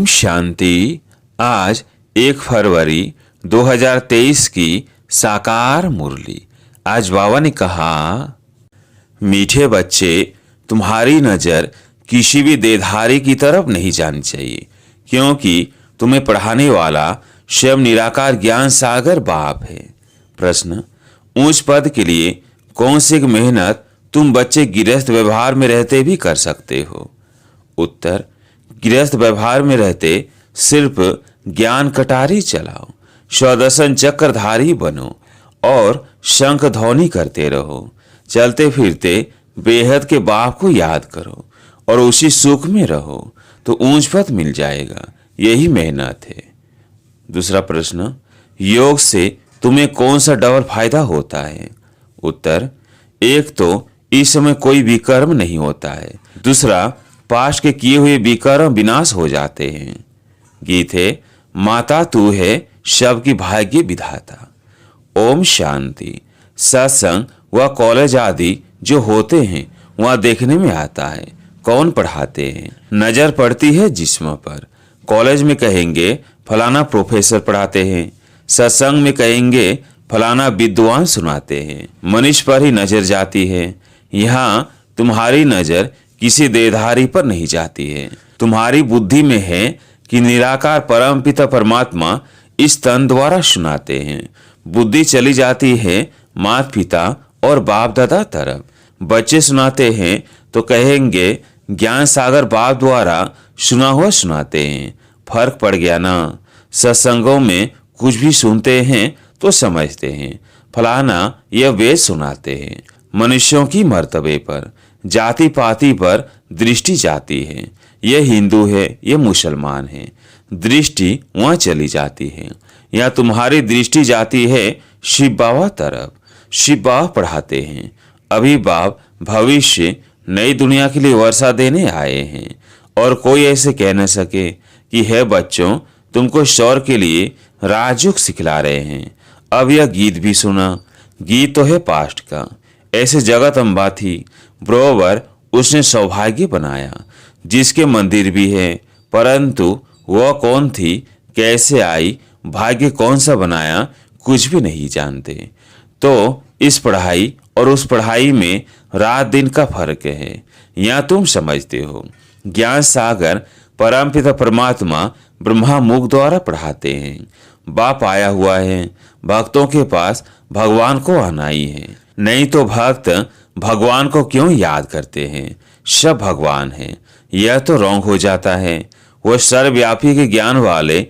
शांति। आज 1 फरवरी 2023 की साकार मुरली। आज बाबा ने कहा, मीठे बच्चे, तुम्हारी नज़र किसी भी देधारी की तरफ नहीं जानी चाहिए, क्योंकि तुम्हें पढ़ाने वाला स्वयं निराकार ज्ञान सागर बाप है। प्रश्न, ऊंच पद के लिए कौन सी मेहनत तुम बच्चे गृहस्थ व्यवहार में रहते भी कर सकते हो? उत्तर, गृहस्थ व्यवहार में रहते सिर्फ ज्ञान कटारी चलाओ, स्वदर्शन चक्रधारी बनो और शंख ध्वनि करते रहो। चलते फिरते बेहद के बाप को याद करो और उसी सुख में रहो तो ऊंच पद मिल जाएगा। यही मेहनत है। दूसरा प्रश्न, योग से तुम्हें कौन सा डबल फायदा होता है? उत्तर, एक तो इस समय कोई विकर्म नहीं होता है, दूसरा पास्ट के किए हुए विकर्म विनाश हो जाते हैं। गीत है, माता तू है सबकी भाग्य विधाता। ओम शांति। सत्संग व कॉलेज आदि जो होते हैं वहाँ देखने में आता है कौन पढ़ाते हैं। नजर पड़ती है जिस्म पर। कॉलेज में कहेंगे फलाना प्रोफेसर पढ़ाते हैं, सत्संग में कहेंगे फलाना विद्वान सुनाते हैं। मनुष्य पर ही नजर जाती है। यहाँ तुम्हारी नजर किसी देधारी पर नहीं जाती है। तुम्हारी बुद्धि में है कि निराकार परम पिता परमात्मा इस तन द्वारा सुनाते हैं। बुद्धि चली जाती है माता पिता और बाप दादा तरफ। बच्चे सुनाते हैं तो कहेंगे ज्ञान सागर बाप द्वारा सुना हुआ सुनाते हैं। फर्क पड़ गया ना। सत्संगों में कुछ भी सुनते हैं तो समझते हैं फलाना यह वेद सुनाते हैं। मनुष्यों की मर्तबे पर, जाति पाति पर दृष्टि जाती है। यह हिंदू है, यह मुसलमान है, दृष्टि वहाँ चली जाती है। या तुम्हारी दृष्टि जाती है शिव बाबा तरफ। शिव बाबा पढ़ाते हैं। अभी बाप भविष्य नई दुनिया के लिए वर्षा देने आए हैं और कोई ऐसे कह न सके कि है बच्चों तुमको शौर के लिए राजयोग सिखला रहे हैं। अब यह गीत भी सुना। गीत तो है पास्ट का। ऐसे जगत अम्बा थी, बरोबर उसने सौभाग्य बनाया, जिसके मंदिर भी है, परंतु वह कौन थी, कैसे आई, भाग्य कौन सा बनाया, कुछ भी नहीं जानते। तो इस पढ़ाई और उस पढ़ाई में रात दिन का फर्क है। या तुम समझते हो ज्ञान सागर परमपिता परमात्मा ब्रह्मा मुख द्वारा पढ़ाते हैं। बाप आया हुआ है, भक्तों के पास भगवान को आना ही है। नहीं तो भक्त भगवान को क्यों याद करते हैं? सब भगवान है, यह तो रॉन्ग हो जाता है। वह सर्वव्यापी के ज्ञान वाले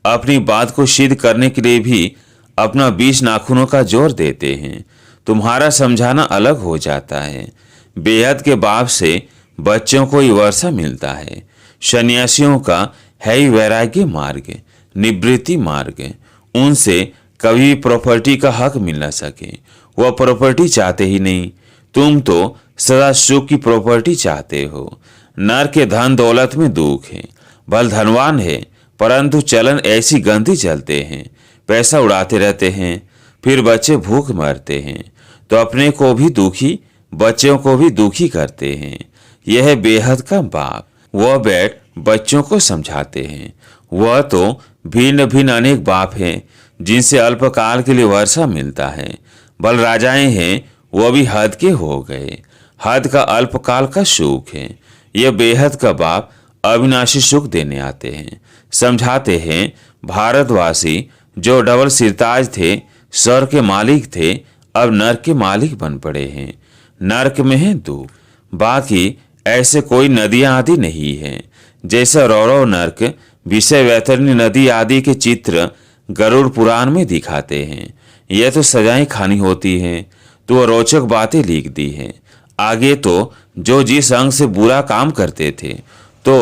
अपनी बात को सिद्ध करने के लिए भी अपना 20 नाखूनों का जोर देते हैं। तुम्हारा समझाना अलग हो जाता है। बेहद के बाप से बच्चों को ही वर्षा मिलता है। सन्यासियों का है ही वैराग्य मार्ग, निवृत्ति मार्ग। उनसे कभी प्रॉपर्टी का हक मिल न सके। वह प्रॉपर्टी चाहते ही नहीं। तुम तो सदा सुख की प्रॉपर्टी चाहते हो। नर के धन दौलत में दुख है। बल धनवान है, परंतु चलन ऐसी गंदी चलते हैं, पैसा उड़ाते रहते हैं, फिर बच्चे भूख मरते हैं तो अपने को भी दुखी, बच्चों को भी दुखी करते हैं। यह है बेहद का बाप। वह बैठ बच्चों को समझाते हैं। वह तो भिन्न भिन्न अनेक बाप हैं जिनसे अल्पकाल के लिए वर्षा मिलता है। बल राजाएं हैं, वह भी हद के हो गए। हद का अल्पकाल का सुख है। यह बेहद का बाप अविनाशी सुख देने आते हैं। समझाते हैं भारतवासी जो डबल सिरताज थे, स्वर्ग के मालिक थे, अब नर्क के मालिक बन पड़े हैं। नर्क में है दुख। बाकी ऐसे कोई नदियां आदि नहीं है। जैसा रौरव नर्क विषय वैतरणी नदी आदि के चित्र गरुड़ पुराण में दिखाते हैं। यह तो सजाएं खानी होती हैं, तो वह रोचक बातें लिख दी हैं। आगे तो जो जिस अंग से बुरा काम करते थे तो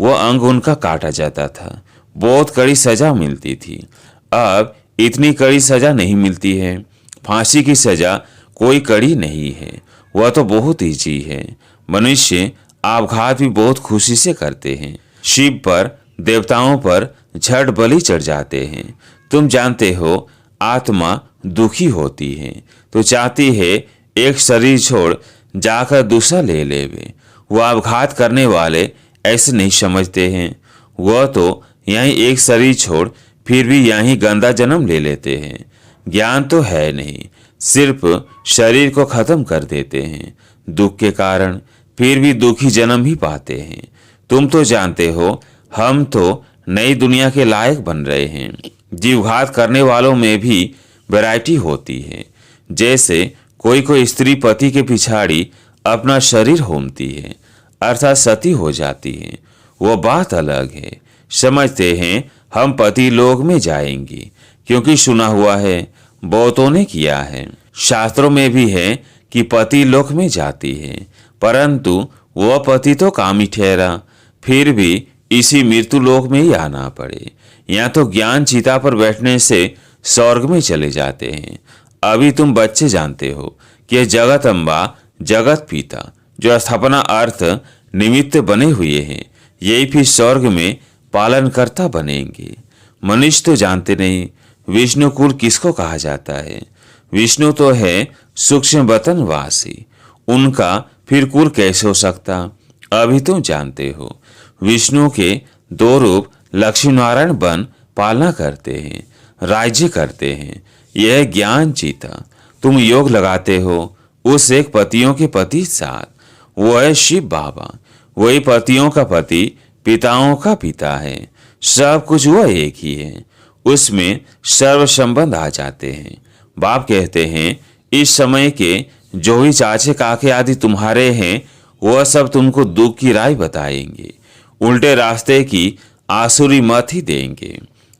वह अंग उनका काटा जाता था। बहुत कड़ी सजा मिलती थी। अब इतनी कड़ी सजा नहीं मिलती है। फांसी की सजा कोई कड़ी नहीं है, वह तो बहुत ईजी है। मनुष्य आपघात भी बहुत खुशी से करते हैं। शिव पर, देवताओं पर झट बलि चढ़ जाते हैं। तुम जानते हो आत्मा दुखी होती है तो चाहती है एक शरीर छोड़ जाकर दूसरा ले लेवे। वह आपघात करने वाले ऐसे नहीं समझते हैं। वह तो यहीं एक शरीर छोड़ फिर भी यहीं गंदा जन्म ले लेते हैं। ज्ञान तो है नहीं, सिर्फ शरीर को खत्म कर देते हैं। दुख के कारण फिर भी दुखी जन्म ही पाते हैं। तुम तो जानते हो, हम तो नई दुनिया के लायक बन रहे हैं। जीवघात करने वालों में भी वैरायटी होती है। जैसे कोई स्त्री पति के पिछाड़ी अपना शरीर होमती है, अर्थात सती हो जाती है, वो बात अलग है। समझते हैं हम पति लोक में जाएंगे, क्योंकि सुना हुआ है, बहुतों ने किया है। शास्त्रों में भी है कि पति लोक में जाती है, परंतु वह पति तो कामी ठहरा, फिर भी इसी मृत्यु लोक में ही आना पड़े। यहाँ तो ज्ञान चिता पर बैठने से स्वर्ग में चले जाते हैं। अभी तुम बच्चे जानते हो कि जगत अम्बा, जगत पिता जो स्थापना अर्थ निमित्त बने हुए हैं, यही फिर स्वर्ग में पालनकर्ता बनेंगे। मनुष्य तो जानते नहीं विष्णु कुल किसको कहा जाता है। विष्णु तो है सूक्ष्म वतन वासी, उनका फिर कुल कैसे हो सकता। अभी तुम जानते हो विष्णु के दो रूप लक्ष्मी नारायण बन पालना करते हैं, राज्य करते हैं। यह ज्ञान चीता। तुम योग लगाते हो उस एक पतियों के पति साथ, वो है शिव बाबा। वही पतियों का पति पिताओं का पिता है। सब कुछ वह एक ही है, उसमें सर्व संबंध आ जाते हैं। बाप कहते हैं इस समय के जो भी चाचे काके आदि तुम्हारे हैं, वह सब तुमको दुख की राय बताएंगे, उल्टे रास्ते की आसुरी मत ही देंगे।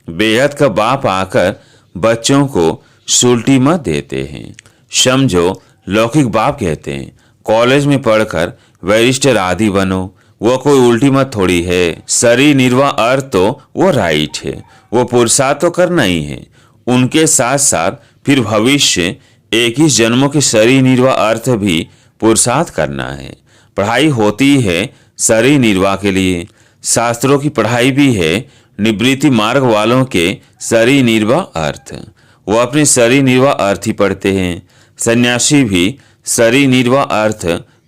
बेहद का बाप आकर बच्चों को सुलटी मत देते हैं। समझो, लौकिक बाप कहते हैं कॉलेज में पढ़कर बैरिस्टर आदि बनो, वो कोई उल्टी मत थोड़ी है। शरीर निर्वाह अर्थ तो वो राइट है, वो पुरुषार्थ तो करना ही है। उनके साथ साथ फिर भविष्य 21 जन्मों के शरीर निर्वाह अर्थ भी पुरुषार्थ करना है। पढ़ाई होती है शरीर निर्वाह के लिए, शास्त्रों की पढ़ाई भी है निवृत्ति मार्ग वालों के शरीर निर्वाह अर्थ। वो अपने शरीर निर्वाह अर्थ ही पढ़ते हैं। सन्यासी भी शरीर निर्वाह अर्थ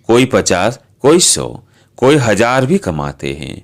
कोई 50, कोई 100, कोई 1000 भी कमाते हैं।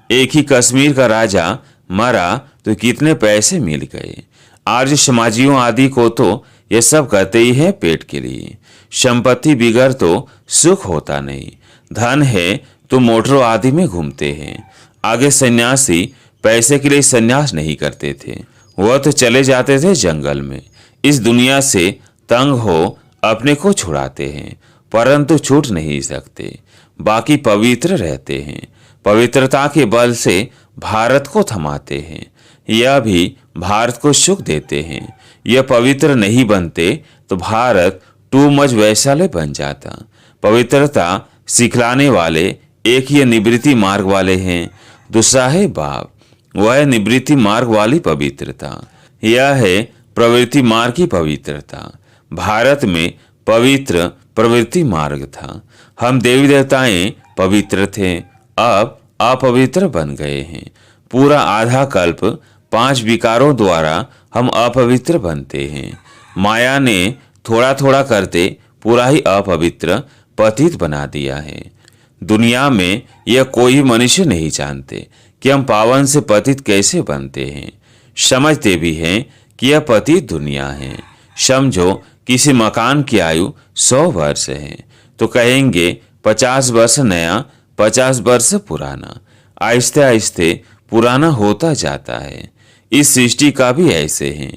एक ही कश्मीर का राजा मरा तो कितने पैसे मिल गए। आर्य समाजियों आदि को तो ये सब कहते ही है पेट के लिए। संपत्ति बिगड़ तो सुख होता नहीं। धन है तो मोटरों आदि में घूमते हैं। आगे सन्यासी पैसे के लिए सन्यास नहीं करते थे, वह तो चले जाते थे जंगल में। इस दुनिया से तंग हो अपने को छुड़ाते हैं, परंतु छूट नहीं सकते। बाकी पवित्र रहते हैं, पवित्रता के बल से भारत को थमाते हैं। यह भी भारत को सुख देते हैं। यह पवित्र नहीं बनते तो भारत टू मच वैशाल्य बन जाता। पवित्रता सिखलाने वाले एक ही निवृत्ति मार्ग वाले हैं, दूसरा है बाप, वह है निवृत्ति मार्ग वाली पवित्रता। यह है प्रवृत्ति मार्ग की पवित्रता। भारत में पवित्र प्रवृत्ति मार्ग था। हम देवी देवताएं पवित्र थे, अब अपवित्र बन गए हैं। पूरा आधा कल्प 5 विकारों द्वारा हम अपवित्र बनते हैं। माया ने थोड़ा थोड़ा करते पूरा ही अपवित्र पतित बना दिया है। दुनिया में यह कोई मनुष्य नहीं जानते कि हम पावन से पतित कैसे बनते हैं। समझते भी हैं कि यह पतित दुनिया है। समझो किसी मकान की आयु 100 वर्ष है तो कहेंगे 50 वर्ष नया, 50 वर्ष पुराना। आहिस्ते आहिस्ते पुराना होता जाता है। इस सृष्टि का भी ऐसे है।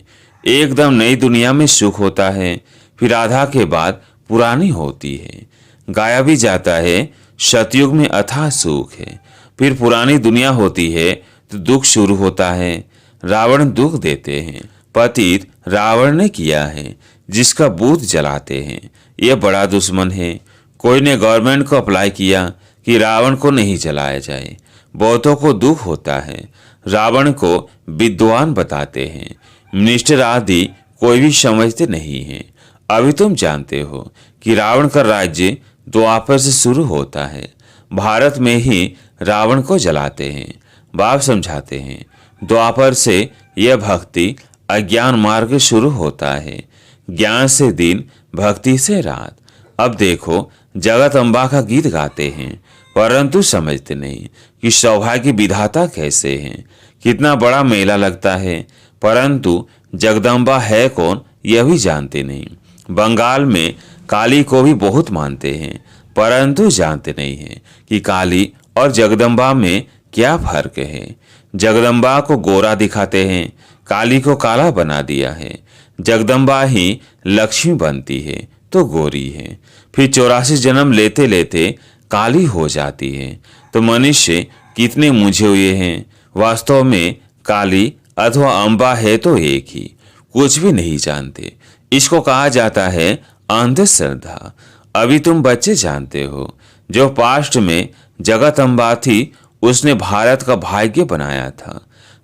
एकदम नई दुनिया में सुख होता है, फिर आधा के बाद पुरानी होती है। गाया भी जाता है सतयुग में अथाह सुख है, फिर पुरानी दुनिया होती है तो दुख शुरू होता है। रावण दुख देते हैं, पतित रावण ने किया है, जिसका बूथ जलाते हैं। यह बड़ा दुश्मन है। कोई ने गवर्नमेंट को अप्लाई किया कि रावण को नहीं जलाया जाए, बहुतों को दुख होता है। रावण को विद्वान बताते हैं, मिनिस्टर आदि कोई भी समझते नहीं है। अभी तुम जानते हो कि रावण का राज्य द्वापर से शुरू होता है। भारत में ही रावण को जलाते हैं। बाप समझाते हैं द्वापर से यह भक्ति अज्ञान मार्ग शुरू होता है। ज्ञान से दिन, भक्ति से रात। अब देखो जगत अम्बा का गीत गाते हैं, परंतु समझते नहीं कि सौभाग्य विधाता कैसे हैं। कितना बड़ा मेला लगता है, परंतु जगदम्बा है कौन यह भी जानते नहीं। बंगाल में काली को भी बहुत मानते हैं, परंतु जानते नहीं हैं कि काली और जगदम्बा में क्या फर्क है। जगदम्बा को गोरा दिखाते हैं, काली को काला बना दिया है। जगदम्बा ही लक्ष्मी बनती है तो गोरी है, फिर 84 जन्म लेते लेते काली हो जाती है। तो मनुष्य कितने मुझे हुए हैं। वास्तव में काली अथवा अंबा है तो एक ही, कुछ भी नहीं जानते। इसको कहा जाता है अंधश्रद्धा। अभी तुम बच्चे जानते हो, जो पास्ट में जगत अम्बा थी उसने भारत का भाग्य बनाया था।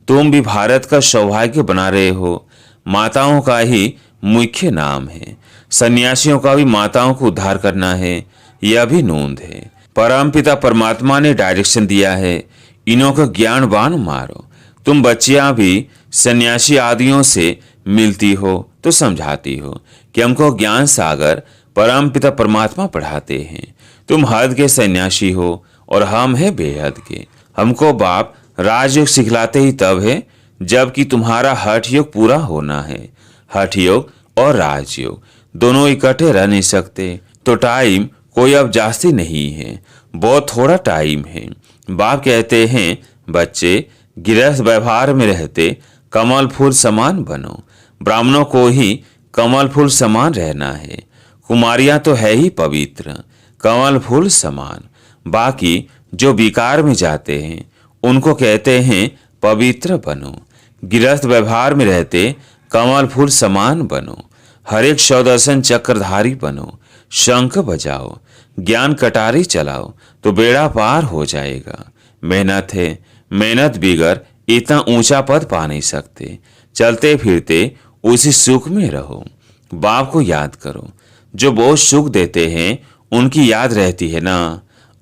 तुम भी भारत का सौभाग्य बना रहे हो। माताओं का ही मुख्य नाम है। सन्यासियों का भी माताओं को उद्धार करना है, यह भी नोंद है। परमपिता परमात्मा ने डायरेक्शन दिया है, इन्हों को ज्ञानवान मारो। तुम बच्चियां भी सन्यासी आदियों से मिलती हो तो समझाती हो कि हमको ज्ञान सागर परमपिता परमात्मा पढ़ाते हैं। तुम हद के सन्यासी हो और हम हैं बेहद के। हमको बाप राजयोग सिखलाते ही तब है जबकि तुम्हारा हठ योग पूरा होना है। हठ योग और राजयोग दोनों इकट्ठे रह नहीं सकते। तो टाइम कोई अब जास्ती नहीं है, बहुत थोड़ा टाइम है। बाप कहते हैं बच्चे गृहस्थ व्यवहार में रहते कमल फूल समान बनो। ब्राह्मणों को ही कमल फूल समान रहना है। कुमारियां तो है ही पवित्र, कमल फूल समान। बाकी जो विकार में जाते हैं उनको कहते हैं पवित्र बनो। गृहस्थ व्यवहार में रहते कमल फूल समान बनो। हर एक सौदर्शन चक्रधारी बनो। शंख बजाओ, ज्ञान कटारी चलाओ तो बेड़ा पार हो जाएगा। मेहनत है, मेहनत बिगर इतना ऊंचा पद पा नहीं सकते। चलते फिरते उसी सुख में रहो। बाप को याद करो, जो बहुत सुख देते हैं उनकी याद रहती है ना।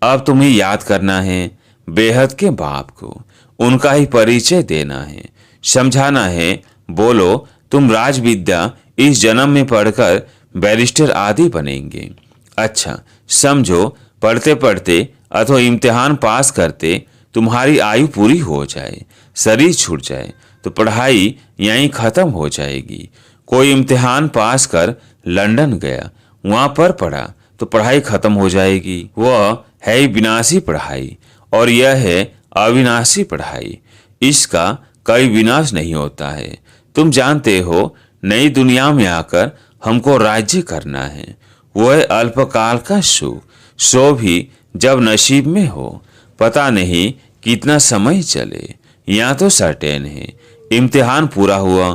अब तुम्हें याद करना है बेहद के बाप को, उनका ही परिचय देना है, समझाना है। बोलो तुम राज विद्या इस जन्म में पढ़कर बैरिस्टर आदि बनेंगे। अच्छा समझो, पढ़ते पढ़ते अथवा इम्तिहान पास करते तुम्हारी आयु पूरी हो जाए, शरीर छूट जाए तो पढ़ाई यहीं खत्म हो जाएगी। कोई इम्तिहान पास कर लंदन गया, वहां पर पढ़ा तो पढ़ाई खत्म हो जाएगी। वह है विनाशी पढ़ाई और यह है अविनाशी पढ़ाई। इसका कभी विनाश नहीं होता है। तुम जानते हो नई दुनिया में आकर हमको राज्य करना है। वह अल्पकाल का सुख, सो भी जब नसीब में हो। पता नहीं कितना समय चले, यहाँ तो सर्टेन है इम्तिहान पूरा हुआ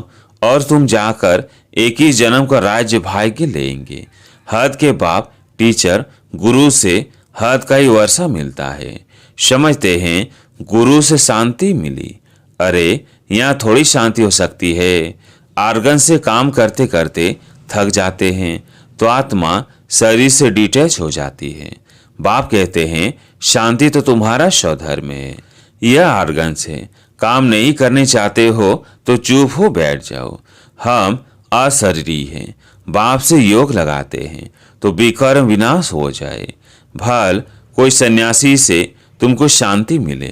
और तुम जाकर 21 जन्म का राज्य भाग्य लेंगे। हद के बाप टीचर गुरु से हद का ही वर्षा मिलता है। समझते हैं गुरु से शांति मिली। अरे यहाँ थोड़ी शांति हो सकती है। आर्गन से काम करते करते थक जाते हैं तो आत्मा शरीर से डिटैच हो जाती है। बाप कहते हैं शांति तो तुम्हारा स्वधर्म है। यह आर्गन से काम नहीं करने चाहते हो तो चुप हो बैठ जाओ। हम अशरीरी हैं। बाप से योग लगाते हैं तो विकर्म विनाश हो जाए। भल कोई सन्यासी से तुमको शांति मिले,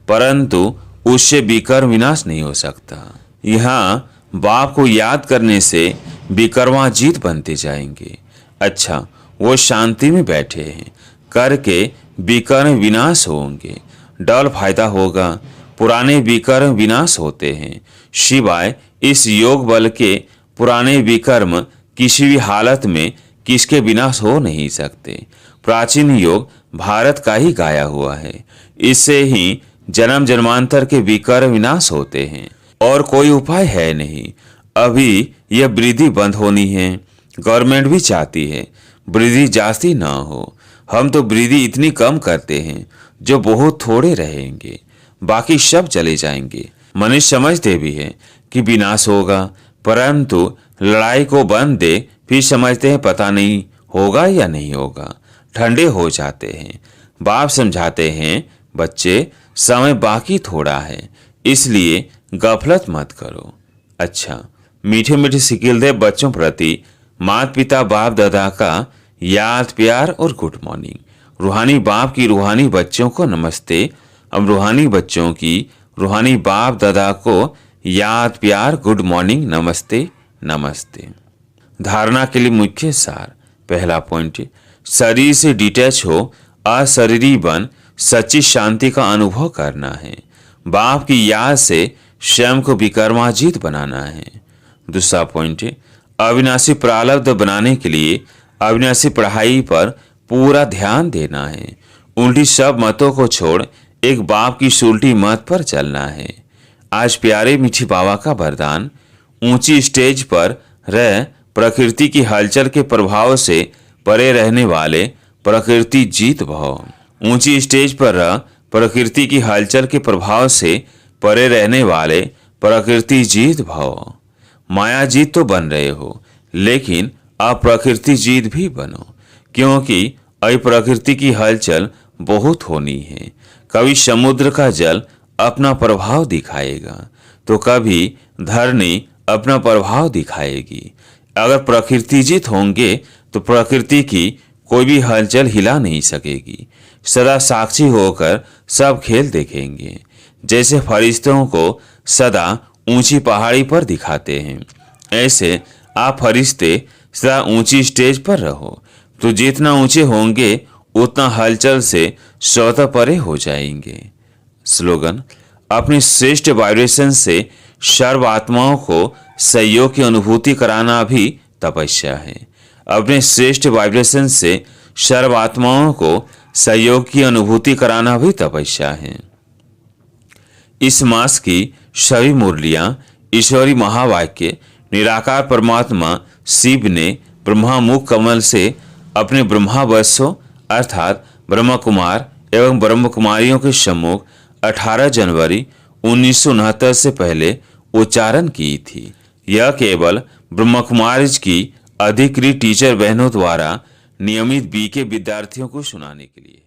परंतु उससे विकर्म विनाश नहीं हो सकता। यहाँ बाप को याद करने से विकर्माजीत बनते जाएंगे। अच्छा वो शांति में बैठे हैं, करके विकर्म विनाश होंगे, डबल फायदा होगा। पुराने विकर्म विनाश होते हैं, सिवाय इस योग बल के पुराने विकर्म किसी भी हालत में किसके विनाश हो नहीं सकते। प्राचीन योग भारत का ही गाया हुआ है। इससे ही जन्म जन्मांतर के विकर्म विनाश होते हैं और कोई उपाय है नहीं। अभी यह वृद्धि बंद होनी है। गवर्नमेंट भी चाहती है वृद्धि जास्ती ना हो। हम तो वृद्धि इतनी कम करते हैं जो बहुत थोड़े रहेंगे, बाकी सब चले जाएंगे। मनुष्य समझते भी हैं कि विनाश होगा, परंतु लड़ाई को बंद दे फिर समझते हैं पता नहीं होगा या नहीं होगा, ठंडे हो जाते हैं। बाप समझाते हैं बच्चे समय बाकी थोड़ा है, इसलिए गफलत मत करो। अच्छा मीठे मीठे सिकिल दे बच्चों प्रति माता पिता बाप दादा का याद प्यार और गुड मॉर्निंग। रूहानी बाप की रूहानी बच्चों को नमस्ते। अब रूहानी बच्चों की रूहानी बाप दादा को याद प्यार गुड मॉर्निंग नमस्ते नमस्ते। धारणा के लिए मुख्य सार। पहला पॉइंट, शरीर से डिटैच हो अशरीरी बन सच्ची शांति का अनुभव करना है। बाप की याद से स्वयं को विकर्माजीत बनाना है। दूसरा पॉइंट, अविनाशी प्रारब्ध बनाने के लिए अविनाशी पढ़ाई पर पूरा ध्यान देना है। उल्टी सब मतों को छोड़ एक बाप की सुलटी मत पर चलना है। आज प्यारे मीठी बाबा का वरदान, ऊंची स्टेज पर रह प्रकृति की हलचल के प्रभाव से परे रहने वाले प्रकृति जीत भव। ऊंची स्टेज पर रह प्रकृति की हलचल के प्रभाव से परे रहने वाले प्रकृति जीत भव। माया जीत तो बन रहे हो, लेकिन अब प्रकृति जीत भी बनो, क्योंकि अभी प्रकृति की हलचल बहुत होनी है। कभी समुद्र का जल अपना प्रभाव दिखाएगा तो कभी धरनी अपना प्रभाव दिखाएगी। अगर प्रकृति जीत होंगे तो प्रकृति की कोई भी हलचल हिला नहीं सकेगी। सदा साक्षी होकर सब खेल देखेंगे। जैसे फरिश्तों को सदा ऊंची पहाड़ी पर दिखाते हैं, ऐसे आप फरिश्ते सदा ऊंची स्टेज पर रहो, तो जितना ऊंचे होंगे उतना हलचल से स्वतः परे हो जाएंगे। स्लोगन, अपनी श्रेष्ठ वाइब्रेशन से सर्व आत्माओं को सहयोग की अनुभूति कराना भी तपस्या है। अपने श्रेष्ठ वाइब्रेशन से सर्व आत्माओं को सहयोग की अनुभूति कराना भी तपस्या है। इस मास की सभी मुरलियां ईश्वरी महावाक्य निराकार परमात्मा शिव ने ब्रह्मामुख कमल से अपने ब्रह्मावत्सों अर्थात ब्रह्म कुमार एवं ब्रह्म कुमारियों के सम्मुख 18 जनवरी 1969 से पहले उच्चारण की थी। यह केवल ब्रह्म कुमारीज की अधिकृत टीचर बहनों द्वारा नियमित बीके विद्यार्थियों को सुनाने के लिए।